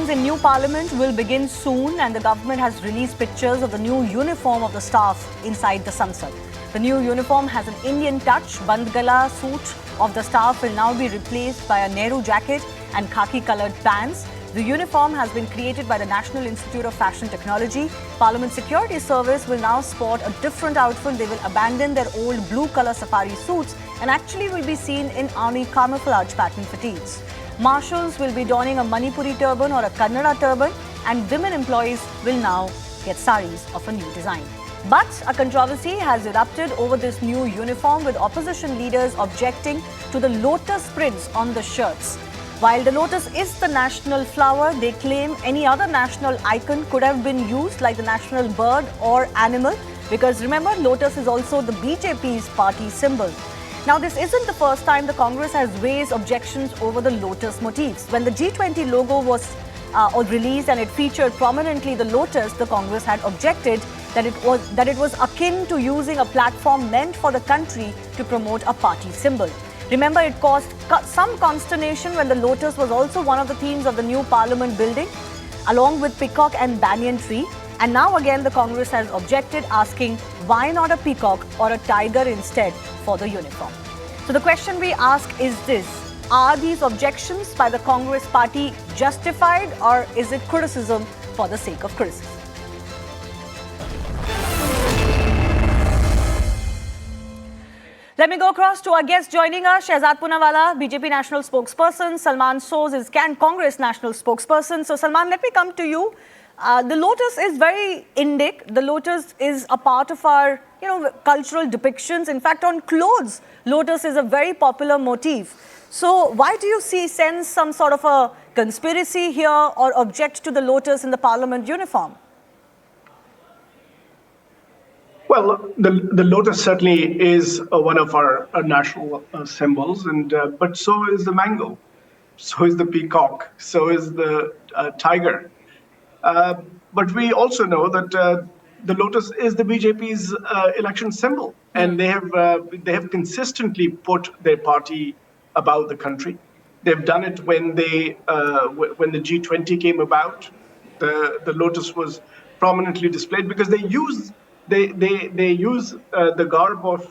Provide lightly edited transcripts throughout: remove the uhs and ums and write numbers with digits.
sittings in new parliament will begin soon, and the government has released pictures of the new uniform of the staff inside the Sansad. The new uniform has an Indian touch. Bandgala suit of the staff will now be replaced by a Nehru jacket and khaki-colored pants. The uniform has been created by the National Institute of Fashion Technology. Parliament Security Service will now sport a different outfit. They will abandon their old blue colour safari suits and actually will be seen in army camouflage pattern fatigues. Marshals will be donning a Manipuri turban or a Kannada turban, and women employees will now get saris of a new design. But a controversy has erupted over this new uniform, with opposition leaders objecting to the lotus prints on the shirts. While the lotus is the national flower, they claim any other national icon could have been used, like the national bird or animal, because remember, lotus is also the BJP's party symbol. Now, this isn't the first time the Congress has raised objections over the lotus motifs. When the G20 logo was released and it featured prominently the lotus, the Congress had objected that it was akin to using a platform meant for the country to promote a party symbol. Remember, it caused some consternation when the lotus was also one of the themes of the new Parliament building, along with peacock and banyan tree. And now again, the Congress has objected, asking why not a peacock or a tiger instead for the uniform. So the question we ask is this: are these objections by the Congress party justified, or is it criticism for the sake of criticism? Let me go across to our guest joining us, Shehzad Poonawalla, BJP National Spokesperson. Salman Soz is Congress National Spokesperson. So Salman, let me come to you. The lotus is very Indic. The lotus is a part of our, cultural depictions. In fact, on clothes, lotus is a very popular motif. So why do you sense some sort of a conspiracy here or object to the lotus in the Parliament uniform? Well, the lotus certainly is one of our national symbols, but so is the mango, so is the peacock, so is the tiger. But we also know that the lotus is the BJP's election symbol, and they have consistently put their party above the country. They've done it when when the G20 came about. The lotus was prominently displayed because they use the garb of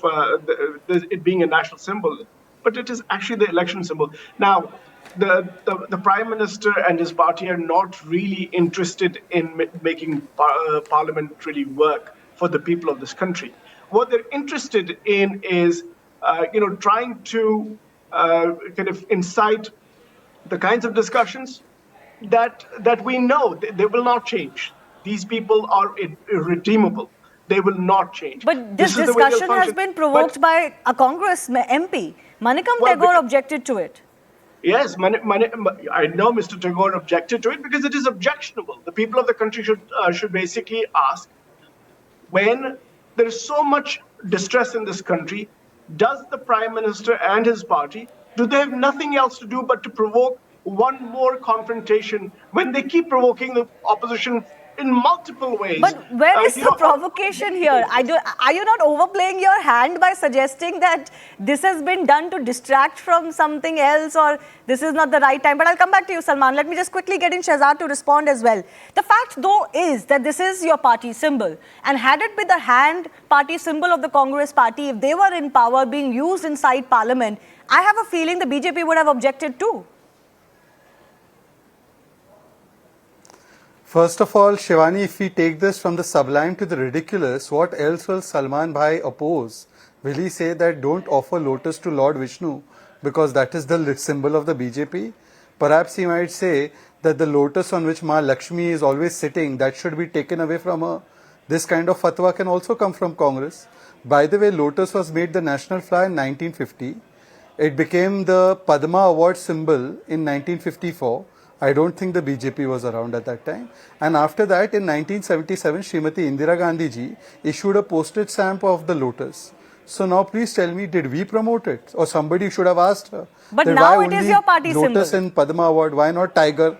it being a national symbol, but it is actually the election symbol. Now, the Prime Minister and his party are not really interested in making Parliament really work for the people of this country. What they're interested in is, trying to kind of incite the kinds of discussions that we know they will not change. These people are irredeemable. They will not change. But this discussion has been provoked by a Congress MP. Manikam Tagore objected to it. Yes, I know Mr. Tagore objected to it because it is objectionable. The people of the country should basically ask, when there is so much distress in this country, does the Prime Minister and his party, do they have nothing else to do but to provoke one more confrontation when they keep provoking the opposition in multiple ways? But where is the provocation here? Are you not overplaying your hand by suggesting that this has been done to distract from something else, or this is not the right time? But I'll come back to you, Salman. Let me just quickly get in Shehzad to respond as well. The fact, though, is that this is your party symbol. And had it been the hand party symbol of the Congress party, if they were in power being used inside Parliament, I have a feeling the BJP would have objected too. First of all, Shivani, if we take this from the sublime to the ridiculous, what else will Salman Bhai oppose? Will he say that don't offer lotus to Lord Vishnu because that is the symbol of the BJP? Perhaps he might say that the lotus on which Ma Lakshmi is always sitting, that should be taken away from her. This kind of fatwa can also come from Congress. By the way, lotus was made the national flower in 1950. It became the Padma Award symbol in 1954. I don't think the BJP was around at that time. And after that, in 1977, Srimati Indira Gandhi ji issued a postage stamp of the lotus. So now please tell me, did we promote it? Or somebody should have asked her. But now it is your party symbol. Lotus and Padma Award, why not tiger?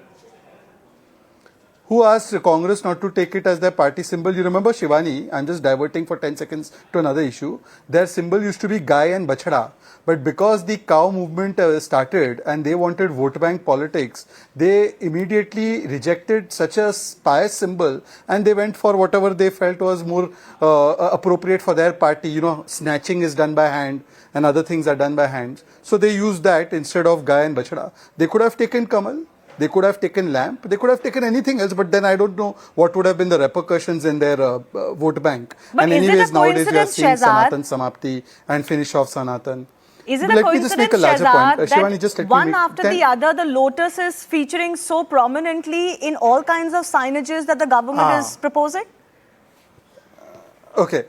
who asked Congress not to take it as their party symbol? You remember Shivani? I'm just diverting for 10 seconds to another issue. Their symbol used to be Gai and Bachada. But because the cow movement started and they wanted vote bank politics, they immediately rejected such a pious symbol and they went for whatever they felt was more appropriate for their party. You know, snatching is done by hand and other things are done by hands. So they used that instead of Gai and Bachada. They could have taken Kamal. They could have taken lamp, they could have taken anything else, but then I don't know what would have been the repercussions in their vote bank. But and is it anyways, a nowadays we are seeing Shehzad? Sanatan Samapti and finish off Sanatan. Is it Let a me just coincidence, make a larger Shehzad, point. that Shivani, just let me one make after 10 the other, the lotus is featuring so prominently in all kinds of signages that the government is proposing? Okay.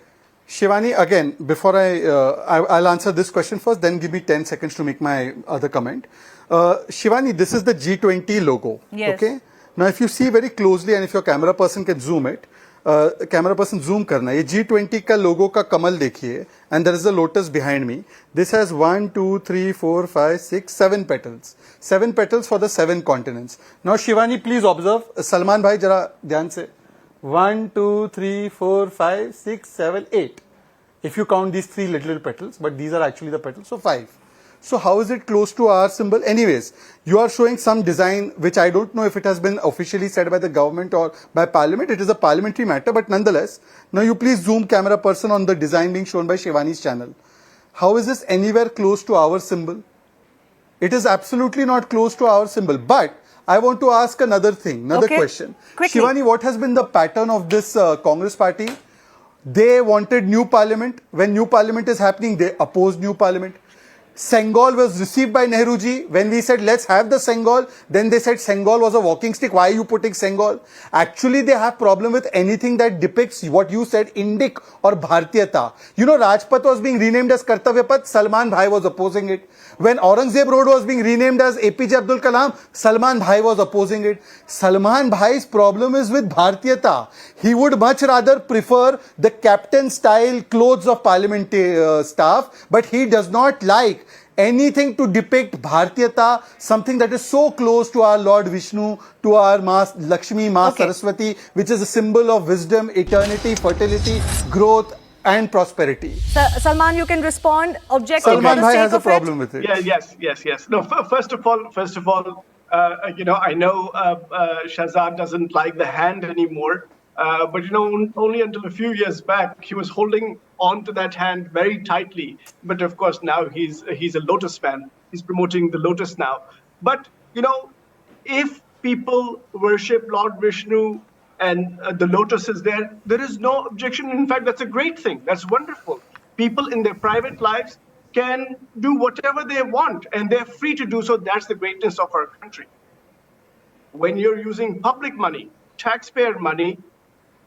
Shivani, again, before I'll answer this question first, then give me 10 seconds to make my other comment. Shivani, this is the G20 logo. Yes. Okay. Now, if you see very closely and if your camera person can zoom it, camera person zoom karna. ये G20 का logo का कमल देखिए, and there is a lotus behind me. This has 1, 2, 3, 4, 5, 6, 7 petals. 7 petals for the 7 continents. Now, Shivani, please observe. Salman bhai, जरा ध्यान से. 1, 2, 3, 4, 5, 6, 7, 8. If you count these 3 little petals, but these are actually the petals, so 5. So how is it close to our symbol? Anyways, you are showing some design which I don't know if it has been officially said by the government or by parliament. It is a parliamentary matter, but nonetheless, now you please zoom camera person on the design being shown by Shivani's channel. How is this anywhere close to our symbol? It is absolutely not close to our symbol, but I want to ask another thing, another question. Quickly. Shivani, what has been the pattern of this Congress party? They wanted new parliament. When new parliament is happening, they oppose new parliament. Sengol was received by Nehru ji. When we said, let's have the Sengol, then they said Sengol was a walking stick. Why are you putting Sengol? Actually, they have problem with anything that depicts what you said, Indic or Bhartiyata. You know, Rajpath was being renamed as Kartavyapath. Salman Bhai was opposing it. When Aurangzeb Road was being renamed as APJ Abdul Kalam, Salman Bhai was opposing it. Salman Bhai's problem is with Bhartiyata. He would much rather prefer the captain-style clothes of parliament staff, but he does not like anything to depict Bhartiyata, something that is so close to our Lord Vishnu, to our Ma Lakshmi, Ma Saraswati, which is a symbol of wisdom, eternity, fertility, growth, and prosperity. Salman, you can respond. Objective. Salman Bhai has a problem with it. Yes. No, first of all, I know Shahzad doesn't like the hand anymore. But you know, only until a few years back, he was holding on to that hand very tightly. But of course, now he's a Lotus fan. He's promoting the Lotus now. But you know, if people worship Lord Vishnu and the Lotus is there, there is no objection. In fact, that's a great thing. That's wonderful. People in their private lives can do whatever they want, and they're free to do so. That's the greatness of our country. When you're using public money, taxpayer money,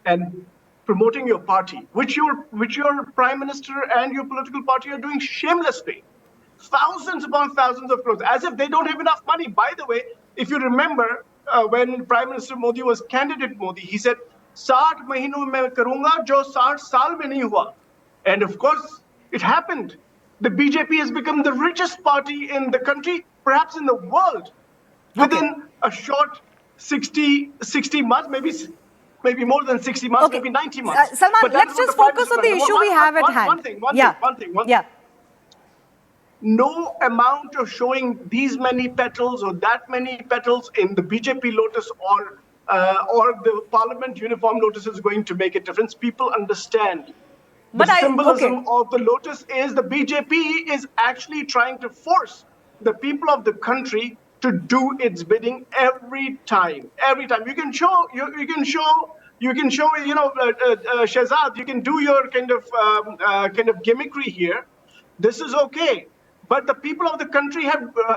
and promoting your party, which your prime minister and your political party are doing shamelessly, thousands upon thousands of crores, as if they don't have enough money. By the way, if you remember, when Prime Minister Modi was candidate Modi, he said, 60 महीनों में करूंगा जो 60 साल में नहीं हुआ. And of course, it happened. The BJP has become the richest party in the country, perhaps in the world, within a short 60 months, maybe more than 60 months, maybe 90 months. Salman, let's just focus on the issue we have at hand. One thing. No amount of showing these many petals or that many petals in the BJP lotus or the parliament uniform lotus is going to make a difference. People understand. The symbolism of the lotus is the BJP is actually trying to force the people of the country to do its bidding every time. You can show, Shehzad, you can do your kind of gimmickry here. This is okay. But the people of the country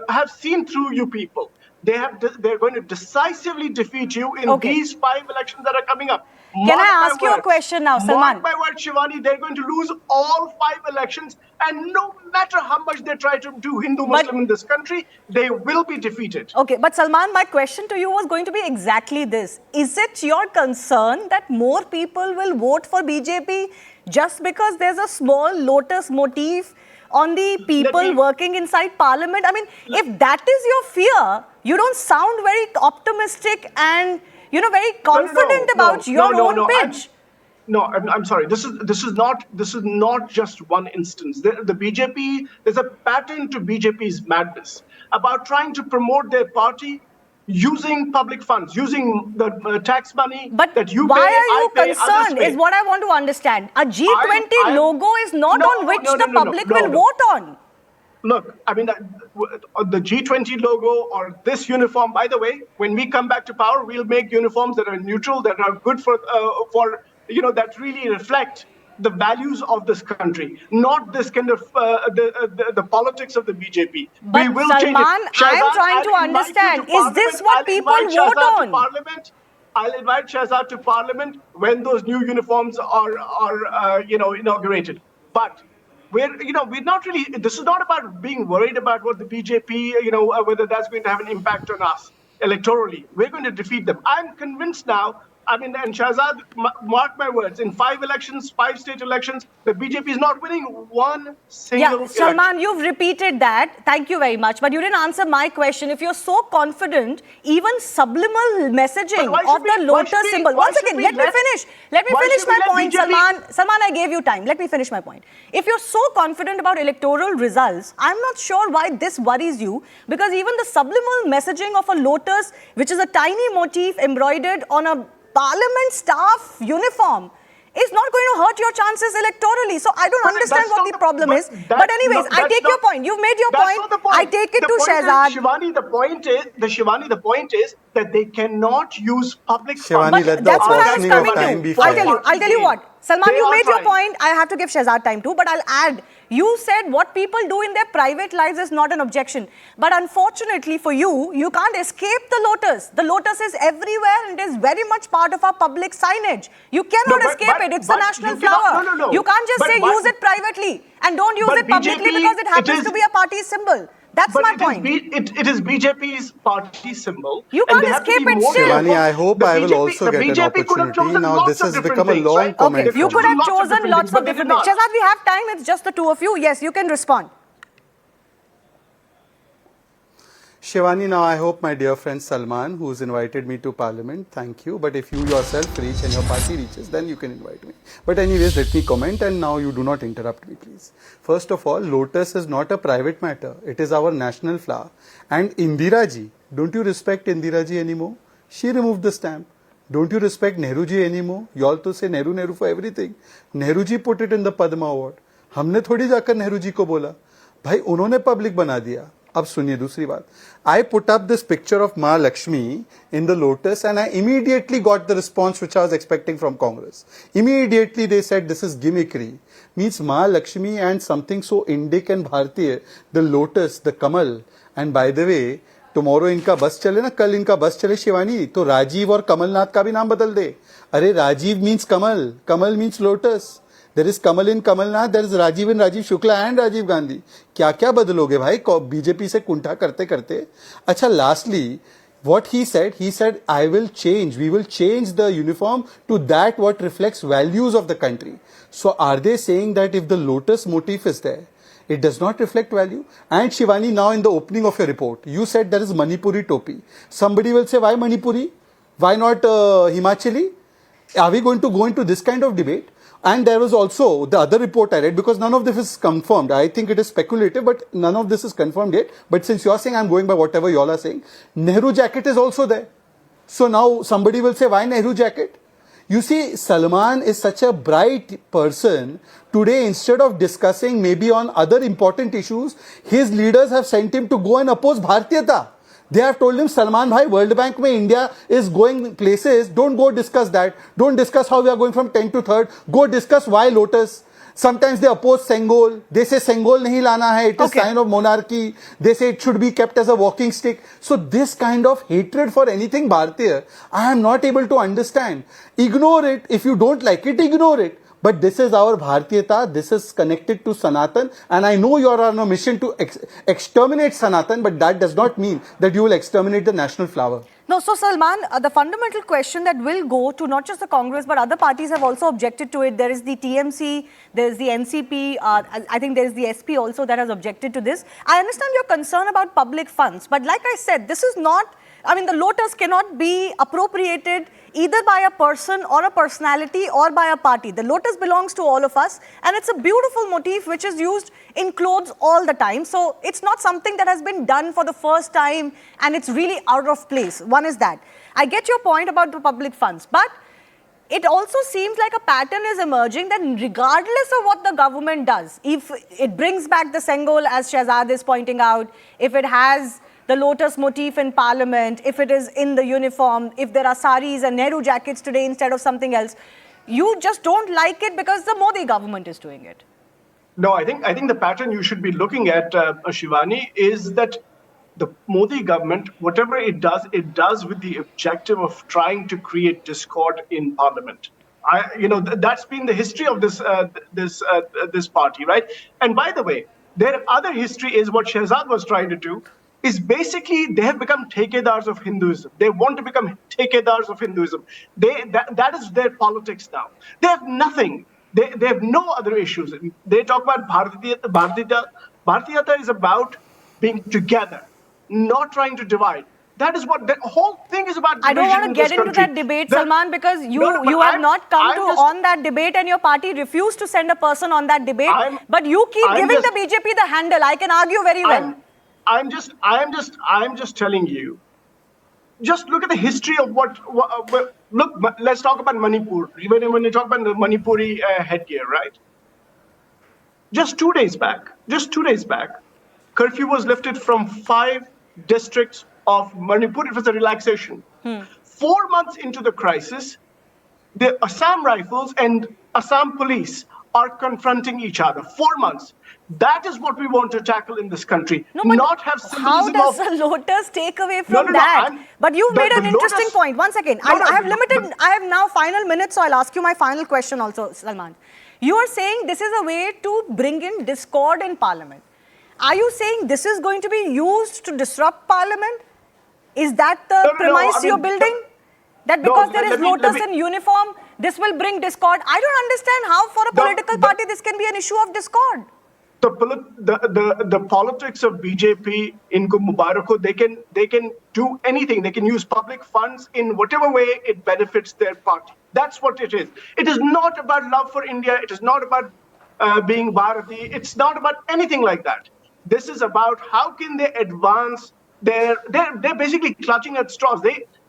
have seen through you people. They're going to decisively defeat you in these 5 elections that are coming up. Can I ask you a question now, Salman? Mark my word, Shivani, they're going to lose all 5 elections, and no matter how much they try to do Hindu-Muslim in this country, they will be defeated. Okay, but Salman, my question to you was going to be exactly this. Is it your concern that more people will vote for BJP just because there's a small lotus motif on the people working inside parliament? I mean, if that is your fear, you don't sound very optimistic and very confident about your own pitch. I'm sorry. This is not just one instance. The BJP, there's a pattern to BJP's madness about trying to promote their party using public funds, using the tax money But that you why pay, are I you pay, concerned others pay. is what I want to understand. A G20 logo is not on which the public will vote on. Look, I mean, the G20 logo or this uniform, by the way, when we come back to power, we'll make uniforms that are neutral, that are good for that really reflect the values of this country, not this kind of the politics of the BJP. But we will Salman, change it. I am Shahzad, trying to I'll invite you understand, to is this Parliament. what I'll people invite vote Shahzad on? to Parliament. I'll invite Shahzad to Parliament when those new uniforms are inaugurated. But we're not really. This is not about being worried about what the BJP, whether that's going to have an impact on us electorally. We're going to defeat them. I'm convinced now. I mean, and Shahzad, mark my words, in 5 state elections, the BJP is not winning one single election. Salman, you've repeated that. Thank you very much. But you didn't answer my question. If you're so confident, even subliminal messaging of the lotus symbol. Once again, let me finish. Let me finish my point, Salman. Salman, I gave you time. Let me finish my point. If you're so confident about electoral results, I'm not sure why this worries you, because even the subliminal messaging of a lotus, which is a tiny motif embroidered on a Parliament staff uniform, is not going to hurt your chances electorally. So I don't understand what the problem is. But anyways, I take your point. You've made your point. I take it to Shahzad. Shivani, the point is that they cannot use public Shivani, funds. That's what I was coming to. I'll tell you what. Salman, you made your point. I have to give Shahzad time too, but I'll add. You said what people do in their private lives is not an objection. But unfortunately for you, you can't escape the lotus. The lotus is everywhere and it is very much part of our public signage. You cannot escape it. It's a national flower. No. You can't just say use it privately and don't use it publicly because it happens to be a party symbol. That's my point. It is BJP's party symbol. You can't escape it still. Shivani, I hope I will also get an opportunity. Now, this has become a long comment. Okay, you could have chosen lots of different things. Shahzad, we have time. It's just the two of you. Yes, you can respond. Shivani, now I hope my dear friend Salman, who's invited me to Parliament, thank you. But if you yourself reach and your party reaches, then you can invite me. But anyways, let me comment, and now you do not interrupt me, please. First of all, lotus is not a private matter. It is our national flower. And Indira ji, don't you respect Indira ji anymore? She removed the stamp. Don't you respect Nehru ji anymore? You all to say Nehru for everything. Nehru ji put it in the Padma Award. हमने थोड़ी जाकर नेहरू जी को बोला भाई उन्होंने public बना दिया. अब सुनिए दूसरी बात. I put up this picture of Ma Lakshmi in the lotus and I immediately got the response which I was expecting from Congress. Immediately they said this is gimmickry. Means Ma Lakshmi and something so Indic and Bharatiya, the lotus, the kamal. And by the way, tomorrow इनका बस चले ना, कल इनका बस चले शिवानी, तो राजीव और कमलनाथ का भी नाम बदल दे. अरे Rajiv means Kamal, Kamal means lotus. There is Kamal in Kamalnath, there is Rajiv in Rajiv Shukla and Rajiv Gandhi. क्या क्या बदलोगे भाई बीजेपी से कुंठा करते करते. अच्छा, lastly, what he said, I will change, we will change the uniform to that what reflects values of the country. So are they saying that if the lotus motif is there, it does not reflect value? And Shivani, now in the opening of your report, you said there is Manipuri topi. Somebody will say, why Manipuri? Why not Himachali? Are we going to go into this kind of debate? And there was also the other report I read, because none of this is confirmed. I think it is speculative, but none of this is confirmed yet. But since you are saying I'm going by whatever you all are saying, Nehru jacket is also there. So now somebody will say, why Nehru jacket? You see, Salman is such a bright person. Today, instead of discussing maybe on other important issues, his leaders have sent him to go and oppose Bharatiyata. They have told him, Salman bhai, World Bank mein India is going places. Don't go discuss that. Don't discuss how we are going from 10th to 3rd. Go discuss why lotus. Sometimes they oppose Sengol. They say Sengol nahi lana hai. It is sign of monarchy. They say it should be kept as a walking stick. So this kind of hatred for anything Bharatiya, I am not able to understand. Ignore it. If you don't like it, ignore it. But this is our Bharatiyata, this is connected to Sanatan, and I know you are on a mission to exterminate Sanatan, but that does not mean that you will exterminate the national flower. No, so Salman, the fundamental question that will go to not just the Congress, but other parties have also objected to it. There is the TMC, there is the NCP, I think there is the SP also that has objected to this. I understand your concern about public funds, but like I said, this is not I mean, the lotus cannot be appropriated either by a person or a personality or by a party. The lotus belongs to all of us, and it's a beautiful motif which is used in clothes all the time. So it's not something that has been done for the first time and it's really out of place. One is that. I get your point about the public funds, but it also seems like a pattern is emerging that regardless of what the government does, if it brings back the Sengol, as Shehzad is pointing out, if it has the lotus motif in Parliament, if it is in the uniform, if there are saris and Nehru jackets today instead of something else, you just don't like it because the Modi government is doing it. No, I think the pattern you should be looking at, Shivani, is that the Modi government, whatever it does with the objective of trying to create discord in Parliament. That's been the history of this party, right? And by the way, their other history is what Shehzad was trying to do. Is basically they have become takedars of Hinduism. They want to become takedars of Hinduism. That is their politics now. They have nothing. They have no other issues. They talk about Bharatiyata is about being together, not trying to divide. That is what the whole thing is about. I don't want to get into that debate, Salman, because you have not come on that debate and your party refused to send a person on that debate. But you keep giving the BJP the handle. I can argue very well. I'm just telling you. Just look at the history of look, let's talk about Manipur. Even when you talk about the Manipuri headgear, right? Just 2 days back, curfew was lifted from 5 districts of Manipur. It was a relaxation. 4 months into the crisis, the Assam Rifles and Assam Police are confronting each other. 4 months. That is what we want to tackle in this country. No, but not have how does the lotus take away from that? But you made an interesting point. 1 second. I have now final minutes, so I'll ask you my final question also, Salman. You are saying this is a way to bring in discord in Parliament. Are you saying this is going to be used to disrupt Parliament? Is that the premise you're building? That because there is lotus in uniform, this will bring discord? I don't understand how for a political party this can be an issue of discord. The politics of BJP in Mubarak, they can do anything. They can use public funds in whatever way it benefits their party. That's what it is. It is not about love for India. It is not about being Bharati. It's not about anything like that. This is about how can they advance they're basically clutching at straws.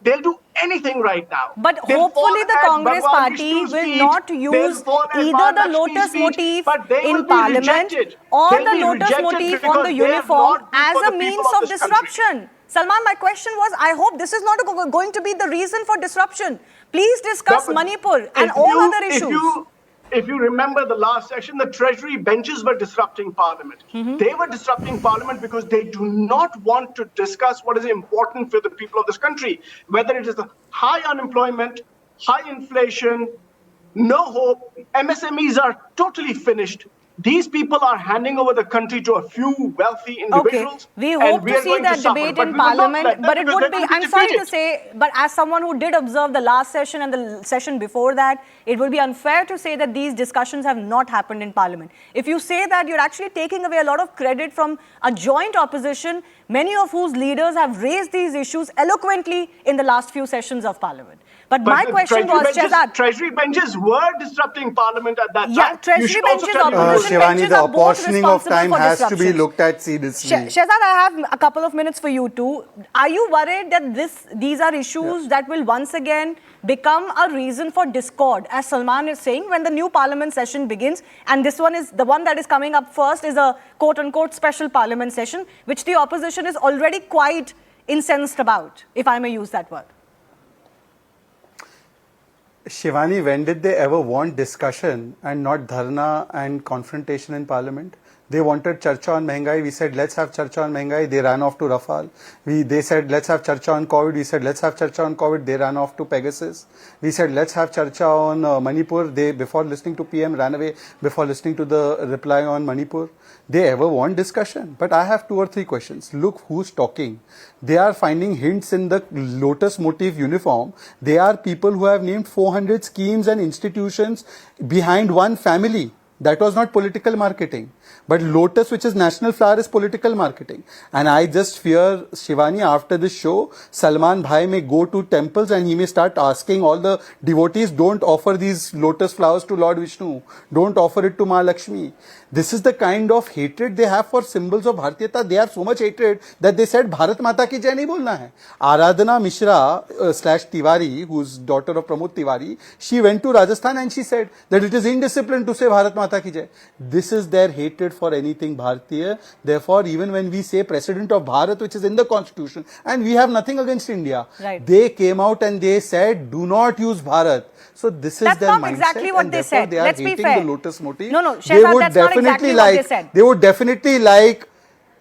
They'll do anything right now. But hopefully the Congress party will not use either the lotus motif in Parliament or the lotus motif on the uniform as a means of disruption. Salman, my question was, I hope this is not going to be the reason for disruption. Please discuss Manipur and all other issues. If you remember the last session, the Treasury benches were disrupting Parliament. They were disrupting Parliament because they do not want to discuss what is important for the people of this country, whether it is the high unemployment, high inflation, no hope. MSMEs are totally finished. These people are handing over the country to a few wealthy individuals. Okay. We hope to see that debate in Parliament, but it would be, I'm sorry to say, but as someone who did observe the last session and the session before that, it would be unfair to say that these discussions have not happened in Parliament. If you say that, you're actually taking away a lot of credit from a joint opposition, many of whose leaders have raised these issues eloquently in the last few sessions of Parliament. But my question was, Shehzad, Treasury benches were disrupting Parliament at that time. Yeah, Treasury benches, opposition Shivani, benches the are both apportioning of time has to be looked at seriously. Shehzad, I have a couple of minutes for you too. Are you worried that these are issues that will once again become a reason for discord, as Salman is saying, when the new Parliament session begins? And this one is the one that is coming up first, is a quote-unquote special Parliament session, which the opposition is already quite incensed about, if I may use that word. Shivani, when did they ever want discussion and not dharna and confrontation in Parliament? They wanted Charcha on Mehengai. We said, let's have Charcha on Mehengai. They ran off to Rafale. They said, let's have Charcha on COVID. We said, let's have Charcha on COVID. They ran off to Pegasus. We said, let's have Charcha on Manipur. They, before listening to PM, ran away before listening to the reply on Manipur. They ever want discussion? But I have 2 or 3 questions. Look who's talking. They are finding hints in the lotus motif uniform. They are people who have named 400 schemes and institutions behind one family. That was not political marketing. But lotus, which is national flower, is political marketing. And I just fear, Shivani, after this show, Salman Bhai may go to temples and he may start asking all the devotees, don't offer these lotus flowers to Lord Vishnu. Don't offer it to Ma Lakshmi. This is the kind of hatred they have for symbols of Bharatiyata. They have so much hatred that they said Bharat Mata ki jai nahi bolna hai. Aradhana Mishra slash Tiwari, who's daughter of Pramod Tiwari, she went to Rajasthan and she said that it is indiscipline to say Bharat Mata ki jai. This is their hatred for anything Bharatiya. Therefore, even when we say President of Bharat, which is in the Constitution, and we have nothing against India, right, they came out and they said, do not use Bharat. So this is their mindset. That's not exactly what they said. They are Let's be hating fair. the lotus motif. No, Shehzad, that's not exactly what they said. They would definitely like,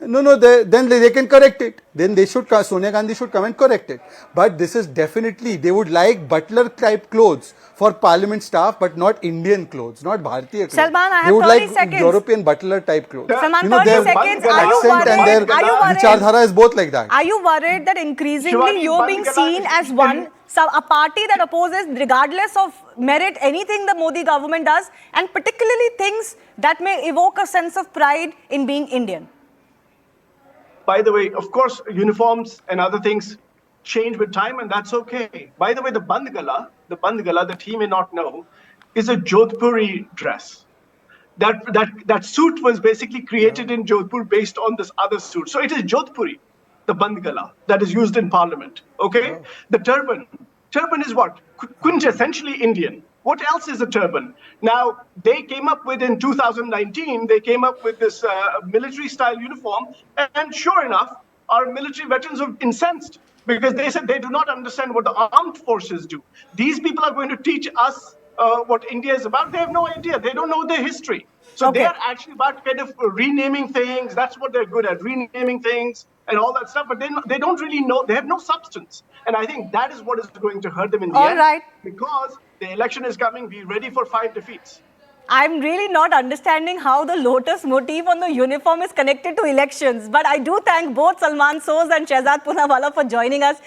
then they can correct it. Then they should, Sonia Gandhi should come and correct it. But this is definitely, they would like butler type clothes for parliament staff, but not Indian clothes, not Bharatiya clothes. Salman, I have they would 30 like seconds. European butler type clothes. Salman, Their 30 seconds. accent Are you worried? and their Are you worried? vichardhara is both like that. Are you worried that increasingly Shivani, you're being seen as one, a party that opposes, regardless of merit, anything the Modi government does, and particularly things that may evoke a sense of pride in being Indian? By the way, of course, uniforms and other things change with time, and that's okay. By the way, the bandgala that he may not know, is a Jodhpuri dress. That suit was basically created in Jodhpur based on this other suit. So it is Jodhpuri, the bandgala that is used in Parliament. Okay, the turban is what? Quintessentially Indian. What else is a turban? Now, they came up with, in 2019, they came up with this military-style uniform, and sure enough, our military veterans were incensed because they said they do not understand what the armed forces do. These people are going to teach us what India is about. They have no idea. They don't know their history. So they are actually about kind of renaming things. That's what they're good at, renaming things and all that stuff. But they don't really know. They have no substance. And I think that is what is going to hurt them in the end. Right. Because the election is coming. Be ready for 5 defeats. I'm really not understanding how the lotus motif on the uniform is connected to elections. But I do thank both Salman Soz and Shehzad Poonawalla for joining us.